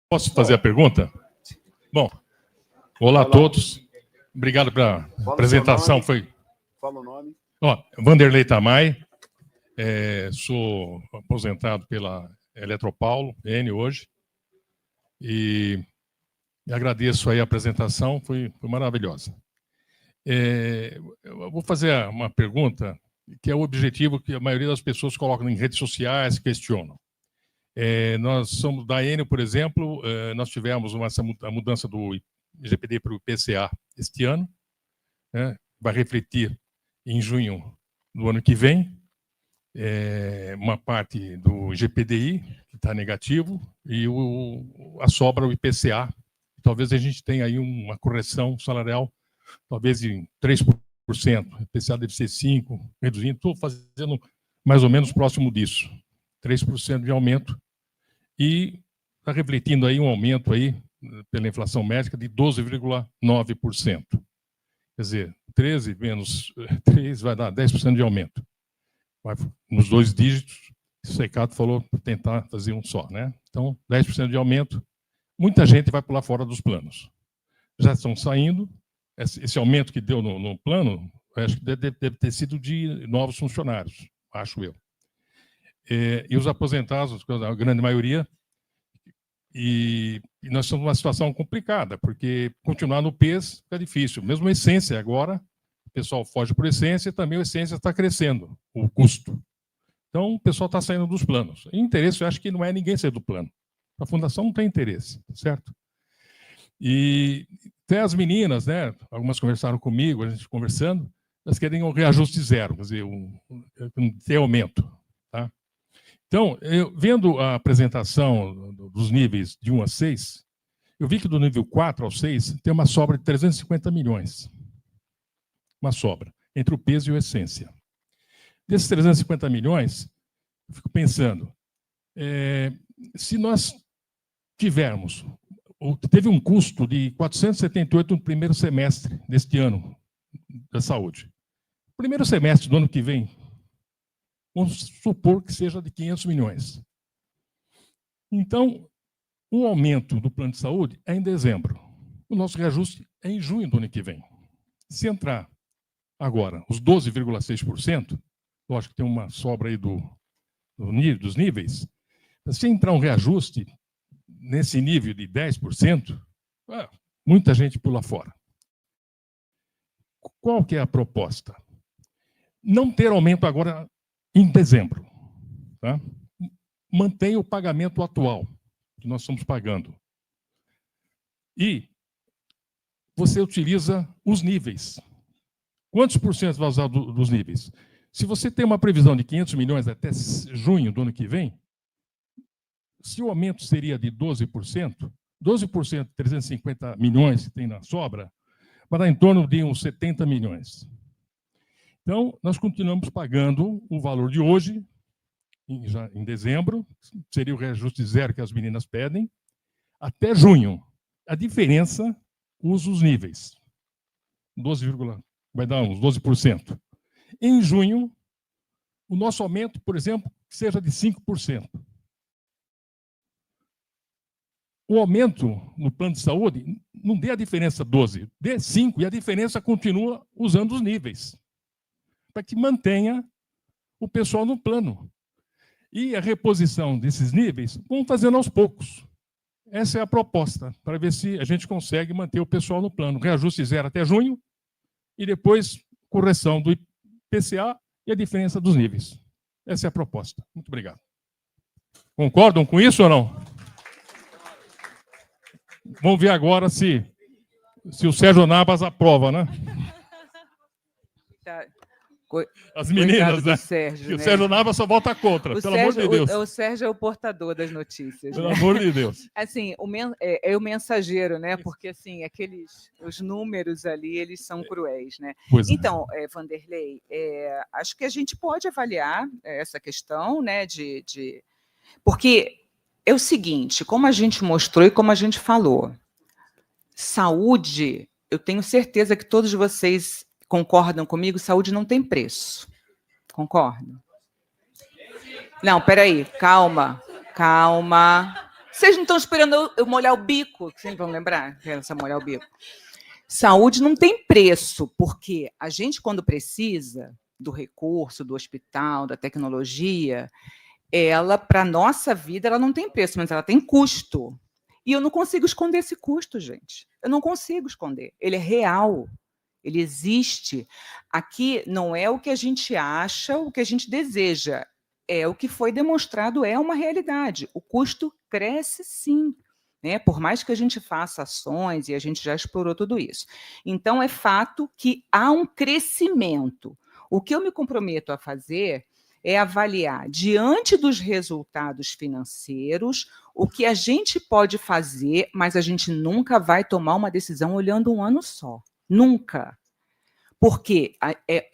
Posso fazer a pergunta? Bom, olá a todos. Obrigado pela apresentação. Fala o nome. Vanderlei Tamay, sou aposentado pela Eletropaulo, N hoje, e agradeço aí a apresentação, foi maravilhosa. Eu vou fazer uma pergunta que é o objetivo que a maioria das pessoas colocam em redes sociais, questionam. Nós somos da Enel, por exemplo, nós tivemos a mudança do IGPD para o IPCA este ano, né? Vai refletir em junho do ano que vem, uma parte do IGPDI, que está negativo, e a sobra o IPCA. Talvez a gente tenha aí uma correção salarial, talvez em 3%, o IPCA deve ser 5%, reduzindo, estou fazendo mais ou menos próximo disso, 3% de aumento, e está refletindo aí um aumento aí, pela inflação médica, de 12,9%. Quer dizer, 13 menos 3 vai dar 10% de aumento. Vai nos 2 dígitos, o Secato falou para tentar fazer um só, né? Então, 10% de aumento, muita gente vai pular fora dos planos. Já estão saindo, esse aumento que deu no plano, acho que deve ter sido de novos funcionários, acho eu. E os aposentados, a grande maioria, e nós estamos numa situação complicada, porque continuar no PES fica difícil. Mesmo a essência agora, o pessoal foge por essência, e também a essência está crescendo, o custo. Então, o pessoal está saindo dos planos. E interesse, eu acho que não é ninguém sair do plano. A fundação não tem interesse, certo? E até as meninas, né, algumas conversaram comigo, a gente conversando, elas querem um reajuste zero, quer dizer, ter aumento. Tá? Então, vendo a apresentação dos níveis de 1 a 6, eu vi que do nível 4 ao 6 tem uma sobra de 350 milhões. Uma sobra, entre o peso e o essência. Desses 350 milhões, eu fico pensando, se nós tivermos, teve um custo de 478 no primeiro semestre deste ano da saúde. Primeiro semestre do ano que vem, vamos supor que seja de 500 milhões. Então, o aumento do plano de saúde é em dezembro. O nosso reajuste é em junho do ano que vem. Se entrar agora os 12,6%, lógico que tem uma sobra aí dos níveis, se entrar um reajuste nesse nível de 10%, muita gente pula fora. Qual que é a proposta? Não ter aumento agora em dezembro. Tá? Mantenha o pagamento atual, que nós estamos pagando. E você utiliza os níveis. Quantos por cento vai usar dos níveis? Se você tem uma previsão de 500 milhões até junho do ano que vem, se o aumento seria de 12%, 12% de 350 milhões que tem na sobra, vai dar em torno de uns 70 milhões. Então, nós continuamos pagando o valor de hoje, já em dezembro, seria o reajuste zero que as meninas pedem, até junho. A diferença usa os níveis. Vai dar uns 12%. Em junho, o nosso aumento, por exemplo, seja de 5%. O aumento no plano de saúde não dê a diferença 12, dê 5, e a diferença continua usando os níveis, para que mantenha o pessoal no plano. E a reposição desses níveis, vamos fazendo aos poucos. Essa é a proposta, para ver se a gente consegue manter o pessoal no plano. Reajuste zero até junho, e depois correção do IPCA e a diferença dos níveis. Essa é a proposta. Muito obrigado. Concordam com isso ou não? Vamos ver agora se o Sérgio Nabas aprova, né? As meninas, né? Sérgio, né? O Sérgio Nabas só vota contra, pelo amor de Deus. O Sérgio é o portador das notícias. Pelo amor de Deus. Assim, é o mensageiro, né? Porque assim, os números ali, eles são cruéis, né? Então, Vanderlei, acho que a gente pode avaliar essa questão, né? Porque é o seguinte, como a gente mostrou e como a gente falou, saúde, eu tenho certeza que todos vocês concordam comigo, saúde não tem preço. Concordam? Não, peraí, calma. Vocês não estão esperando eu molhar o bico? Vocês vão lembrar? Essa molhar o bico. Saúde não tem preço, porque a gente, quando precisa do recurso, do hospital, da tecnologia, ela, para a nossa vida, ela não tem preço, mas ela tem custo. E eu não consigo esconder esse custo, gente. Eu não consigo esconder. Ele é real. Ele existe. Aqui não é o que a gente acha, o que a gente deseja. É o que foi demonstrado, é uma realidade. O custo cresce, sim. Né? Por mais que a gente faça ações, e a gente já explorou tudo isso. Então, é fato que há um crescimento. O que eu me comprometo a fazer é avaliar, diante dos resultados financeiros, o que a gente pode fazer, mas a gente nunca vai tomar uma decisão olhando um ano só. Nunca. Porque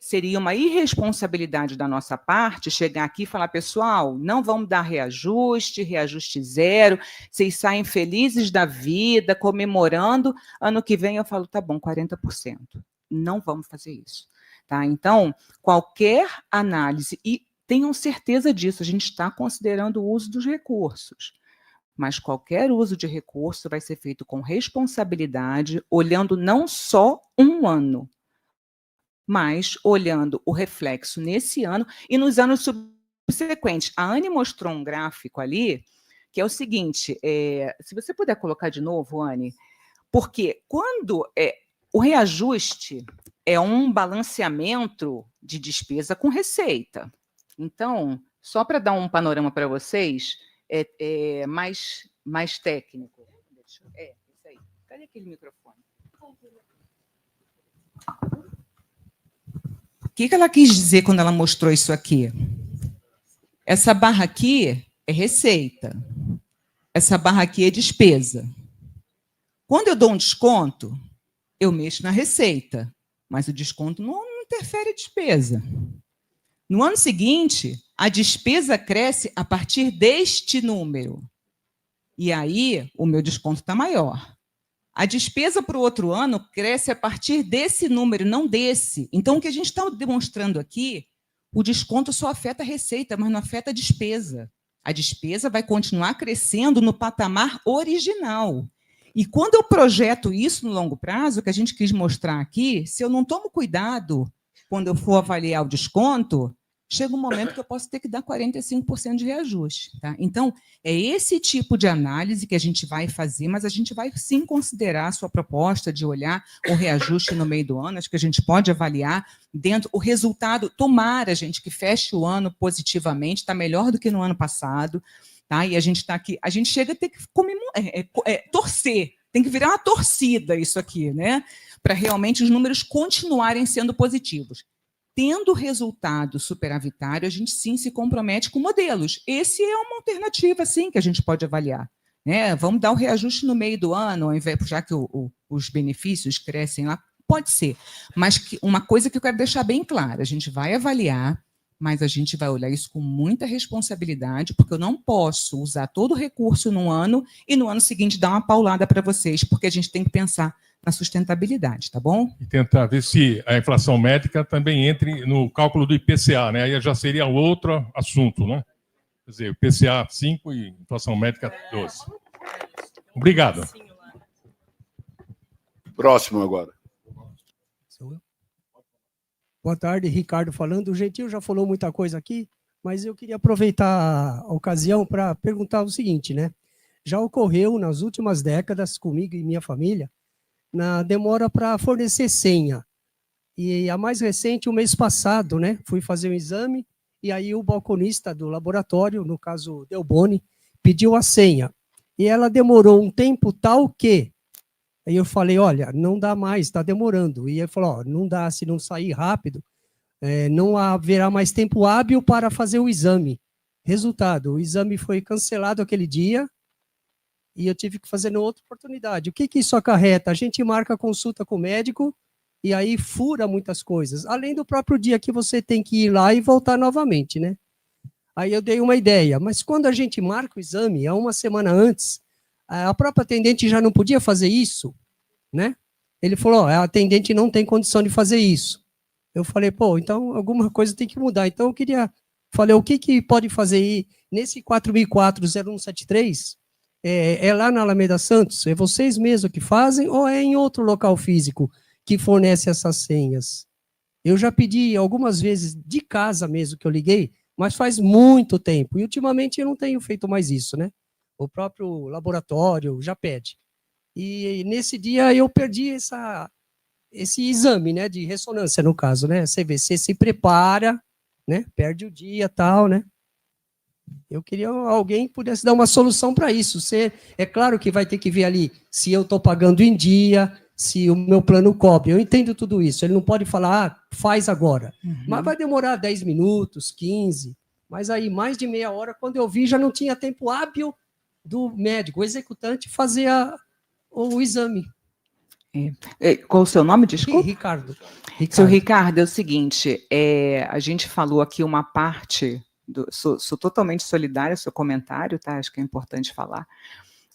seria uma irresponsabilidade da nossa parte chegar aqui e falar, pessoal, não vamos dar reajuste zero, vocês saem felizes da vida, comemorando, ano que vem eu falo, tá bom, 40%. Não vamos fazer isso. Tá? Então, qualquer análise, e tenham certeza disso, a gente está considerando o uso dos recursos. Mas qualquer uso de recurso vai ser feito com responsabilidade, olhando não só um ano, mas olhando o reflexo nesse ano e nos anos subsequentes. A Anne mostrou um gráfico ali, que é o seguinte, se você puder colocar de novo, Anne, porque quando o reajuste é um balanceamento de despesa com receita. Então, só para dar um panorama para vocês, mais técnico. Isso aí. Cadê aquele microfone? O que ela quis dizer quando ela mostrou isso aqui? Essa barra aqui é receita. Essa barra aqui é despesa. Quando eu dou um desconto, eu mexo na receita, mas o desconto não interfere a despesa. No ano seguinte, a despesa cresce a partir deste número. E aí, o meu desconto está maior. A despesa para o outro ano cresce a partir desse número, não desse. Então, o que a gente está demonstrando aqui, o desconto só afeta a receita, mas não afeta a despesa. A despesa vai continuar crescendo no patamar original. E quando eu projeto isso no longo prazo, que a gente quis mostrar aqui, se eu não tomo cuidado quando eu for avaliar o desconto, chega um momento que eu posso ter que dar 45% de reajuste. Tá? Então, é esse tipo de análise que a gente vai fazer, mas a gente vai sim considerar a sua proposta de olhar o reajuste no meio do ano. Acho que a gente pode avaliar dentro o resultado. Tomara, gente, que feche o ano positivamente, está melhor do que no ano passado. Tá? E a gente está aqui, a gente chega a ter que torcer, tem que virar uma torcida isso aqui, né? Para realmente os números continuarem sendo positivos. Tendo resultado superavitário, a gente sim se compromete com modelos. Esse é uma alternativa, sim, que a gente pode avaliar. Né? Vamos dar o reajuste no meio do ano, ao invés, já que os benefícios crescem lá, pode ser. Mas uma coisa que eu quero deixar bem clara, a gente vai avaliar, mas a gente vai olhar isso com muita responsabilidade, porque eu não posso usar todo o recurso num ano e no ano seguinte dar uma paulada para vocês, porque a gente tem que pensar na sustentabilidade, tá bom? E tentar ver se a inflação médica também entre no cálculo do IPCA, né? Aí já seria outro assunto, né? Quer dizer, IPCA 5 e inflação médica 12. Obrigado. Próximo agora. Boa tarde, Ricardo falando. O Gentil já falou muita coisa aqui, mas eu queria aproveitar a ocasião para perguntar o seguinte, né? Já ocorreu nas últimas décadas, comigo e minha família, na demora para fornecer senha. E a mais recente, o mês passado, né? Fui fazer um exame e aí o balconista do laboratório, no caso Delboni, pediu a senha. E ela demorou um tempo tal que... Aí eu falei, olha, não dá mais, está demorando. E ele falou, ó, não dá, se não sair rápido, não haverá mais tempo hábil para fazer o exame. Resultado, o exame foi cancelado aquele dia, e eu tive que fazer na outra oportunidade. O que isso acarreta? A gente marca consulta com o médico e aí fura muitas coisas, além do próprio dia que você tem que ir lá e voltar novamente, né? Aí eu dei uma ideia, mas quando a gente marca o exame, há uma semana antes, a própria atendente já não podia fazer isso, né? Ele falou, a atendente não tem condição de fazer isso. Eu falei, pô, então alguma coisa tem que mudar. Então eu falei, o que pode fazer aí nesse 4004-0173, é lá na Alameda Santos? É vocês mesmos que fazem ou é em outro local físico que fornece essas senhas? Eu já pedi algumas vezes de casa mesmo que eu liguei, mas faz muito tempo. E ultimamente eu não tenho feito mais isso, né? O próprio laboratório já pede. E nesse dia eu perdi esse exame, né, de ressonância, no caso, né? CVC se prepara, né? Perde o dia, tal, né? Eu queria alguém que pudesse dar uma solução para isso. É claro que vai ter que ver ali se eu estou pagando em dia, se o meu plano cobre. Eu entendo tudo isso. Ele não pode falar, faz agora. Mas vai demorar 10 minutos, 15. Mas aí, mais de meia hora, quando eu vi, já não tinha tempo hábil do médico, o executante, fazer o exame. Qual o seu nome, desculpa? Ricardo. Seu Ricardo, é o seguinte, a gente falou aqui uma parte, sou totalmente solidária ao seu comentário, tá? Acho que é importante falar.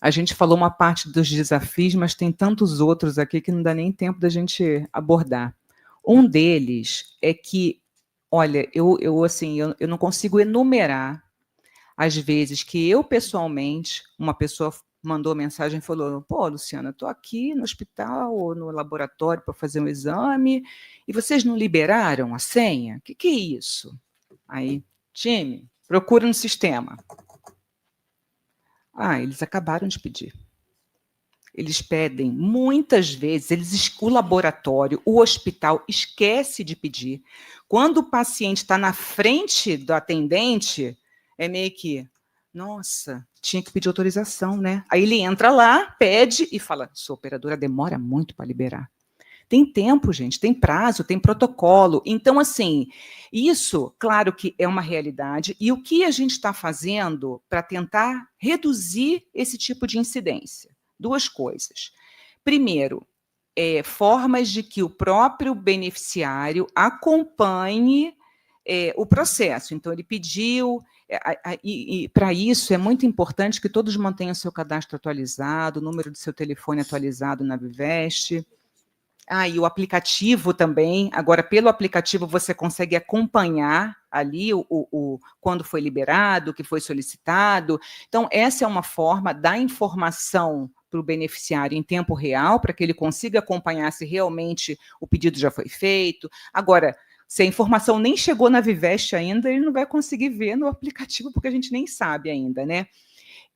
A gente falou uma parte dos desafios, mas tem tantos outros aqui que não dá nem tempo da gente abordar. Um deles é que, olha, eu não consigo enumerar as vezes que eu, pessoalmente, uma pessoa mandou mensagem e falou, pô, Luciana, estou aqui no hospital ou no laboratório para fazer um exame e vocês não liberaram a senha? O que é isso? Aí, time, procura no sistema. Eles acabaram de pedir. Eles pedem, muitas vezes, o laboratório, o hospital, esquece de pedir. Quando o paciente está na frente do atendente, é meio que, nossa, tinha que pedir autorização, né? Aí ele entra lá, pede e fala, sua operadora demora muito para liberar. Tem tempo, gente, tem prazo, tem protocolo. Então, assim, isso, claro que é uma realidade. E o que a gente está fazendo para tentar reduzir esse tipo de incidência? Duas coisas. Primeiro, formas de que o próprio beneficiário acompanhe o processo. Então, ele pediu, e para isso é muito importante que todos mantenham seu cadastro atualizado, o número do seu telefone atualizado na Vivest. E o aplicativo também. Agora, pelo aplicativo, você consegue acompanhar ali quando foi liberado, o que foi solicitado. Então, essa é uma forma da informação para o beneficiário em tempo real, para que ele consiga acompanhar se realmente o pedido já foi feito. Agora, se a informação nem chegou na Vivest ainda, ele não vai conseguir ver no aplicativo, porque a gente nem sabe ainda, né?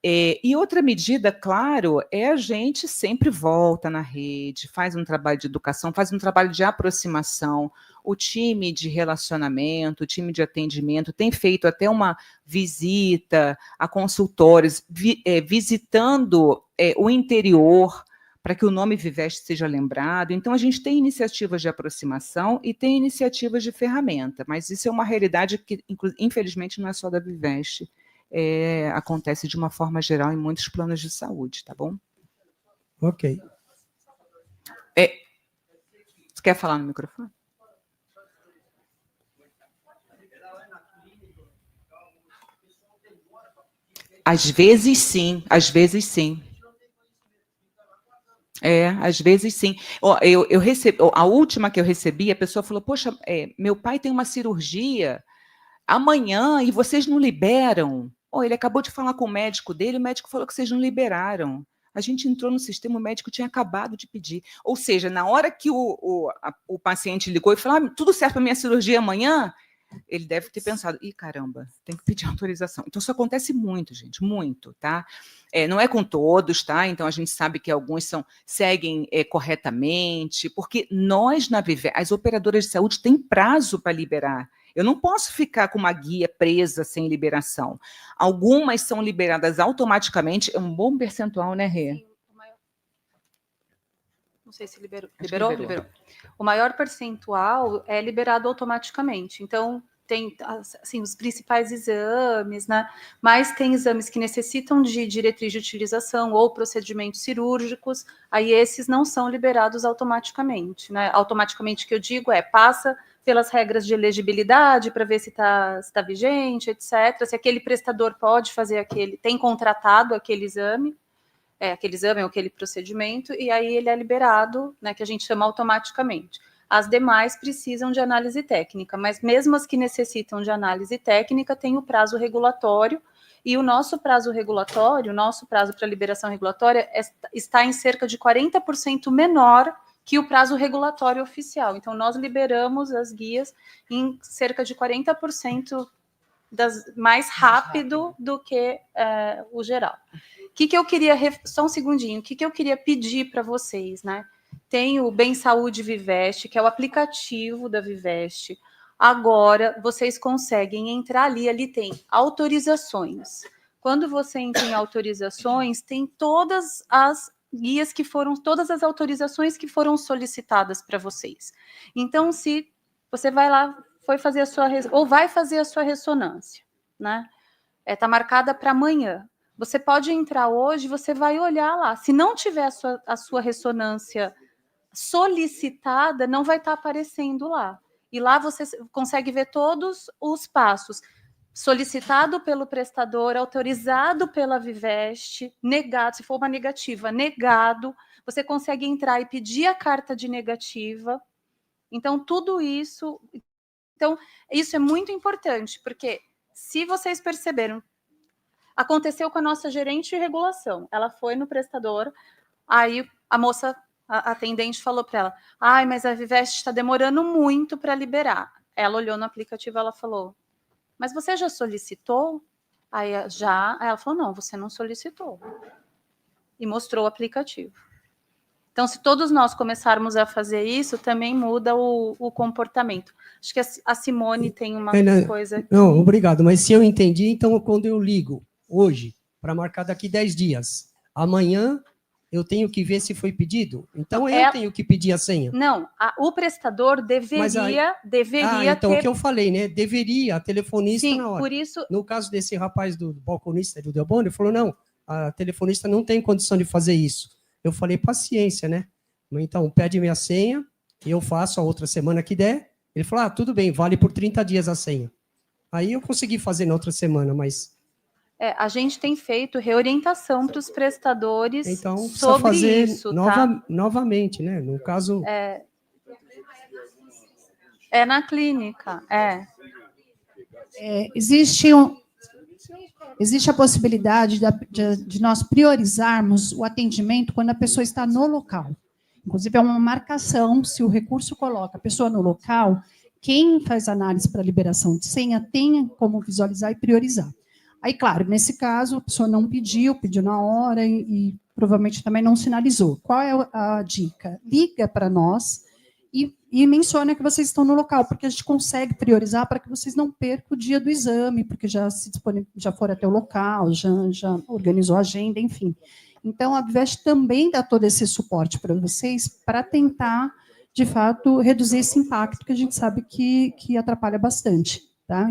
E outra medida, claro, a gente sempre volta na rede, faz um trabalho de educação, faz um trabalho de aproximação. O time de relacionamento, o time de atendimento tem feito até uma visita a consultórios, visitando o interior, para que o nome Vivest seja lembrado. Então, a gente tem iniciativas de aproximação e tem iniciativas de ferramenta, mas isso é uma realidade que, infelizmente, não é só da Vivest. Acontece de uma forma geral em muitos planos de saúde, tá bom? Ok. Você quer falar no microfone? Às vezes, sim. Às vezes, sim. Às vezes, sim. Eu recebi, a última que eu recebi, a pessoa falou, poxa, meu pai tem uma cirurgia amanhã e vocês não liberam. Ele acabou de falar com o médico dele, o médico falou que vocês não liberaram. A gente entrou no sistema, o médico tinha acabado de pedir. Ou seja, na hora que o paciente ligou e falou, tudo certo para minha cirurgia amanhã, ele deve ter pensado, caramba, tem que pedir autorização. Então, isso acontece muito, gente, muito, tá? Não é com todos, tá? Então, a gente sabe que alguns seguem corretamente, porque nós, na Vivest, as operadoras de saúde têm prazo para liberar. Eu não posso ficar com uma guia presa sem liberação. Algumas são liberadas automaticamente, é um bom percentual, né, Rê? Sim, não sei se liberou. Liberou. O maior percentual é liberado automaticamente. Então, tem assim, os principais exames, né? Mas tem exames que necessitam de diretriz de utilização ou procedimentos cirúrgicos, aí esses não são liberados automaticamente, né? Automaticamente, que eu digo passa pelas regras de elegibilidade para ver se está vigente, etc. Se aquele prestador pode fazer tem contratado aquele exame ou aquele procedimento, e aí ele é liberado, né, que a gente chama automaticamente. As demais precisam de análise técnica, mas mesmo as que necessitam de análise técnica, tem o prazo regulatório, E o nosso prazo regulatório, o nosso prazo para liberação regulatória está em cerca de 40% menor que o prazo regulatório oficial. Então, nós liberamos as guias em cerca de 40% mais rápido do que o geral. O que eu queria... Só um segundinho. O que eu queria pedir para vocês, né? Tem o Bem Saúde Viveste, que é o aplicativo da Viveste. Agora, vocês conseguem entrar ali tem autorizações. Quando você entra em autorizações, tem todas as guias que foram, todas as autorizações que foram solicitadas para vocês. Então, se você vai lá, foi fazer a sua, ou vai fazer a sua ressonância, né? Tá marcada para amanhã. Você pode entrar hoje, você vai olhar lá. Se não tiver a sua ressonância solicitada, não vai estar aparecendo lá. E lá você consegue ver todos os passos. Solicitado pelo prestador, autorizado pela Viveste, negado, se for uma negativa, negado. Você consegue entrar e pedir a carta de negativa. Então, tudo isso... Então, isso é muito importante, porque se vocês perceberam, aconteceu com a nossa gerente de regulação. Ela foi no prestador, aí a moça, a atendente falou para ela, mas a Viveste está demorando muito para liberar. Ela olhou no aplicativo, ela falou, mas você já solicitou? Aí ela falou, não, você não solicitou. E mostrou o aplicativo. Então, se todos nós começarmos a fazer isso, também muda o comportamento. Acho que a Simone tem uma coisa... Aqui. Não, obrigado, mas se eu entendi, então quando eu ligo hoje, para marcar daqui 10 dias, amanhã eu tenho que ver se foi pedido? Então eu tenho que pedir a senha? Não, o prestador deveria então ter... o que eu falei, né? Deveria, a telefonista Sim, na hora. por isso... No caso desse rapaz do balconista do Delboni, ele falou, não, a telefonista não tem condição de fazer isso. Eu falei, paciência, né? Então, pede minha senha, e eu faço a outra semana que der. Ele falou, tudo bem, vale por 30 dias a senha. Aí eu consegui fazer na outra semana, mas... a gente tem feito reorientação para os prestadores então, sobre fazer isso, tá? novamente, né? No caso... É na clínica, Existe a possibilidade de nós priorizarmos o atendimento quando a pessoa está no local. Inclusive, é uma marcação, se o recurso coloca a pessoa no local, quem faz análise para liberação de senha tem como visualizar e priorizar. Aí, claro, nesse caso, a pessoa não pediu na hora e provavelmente também não sinalizou. Qual é a dica? Liga para nós e menciona que vocês estão no local, porque a gente consegue priorizar para que vocês não percam o dia do exame, porque já foram até o local, já organizou a agenda, enfim. Então, a Viveste também dá todo esse suporte para vocês, para tentar, de fato, reduzir esse impacto que a gente sabe que atrapalha bastante. Tá?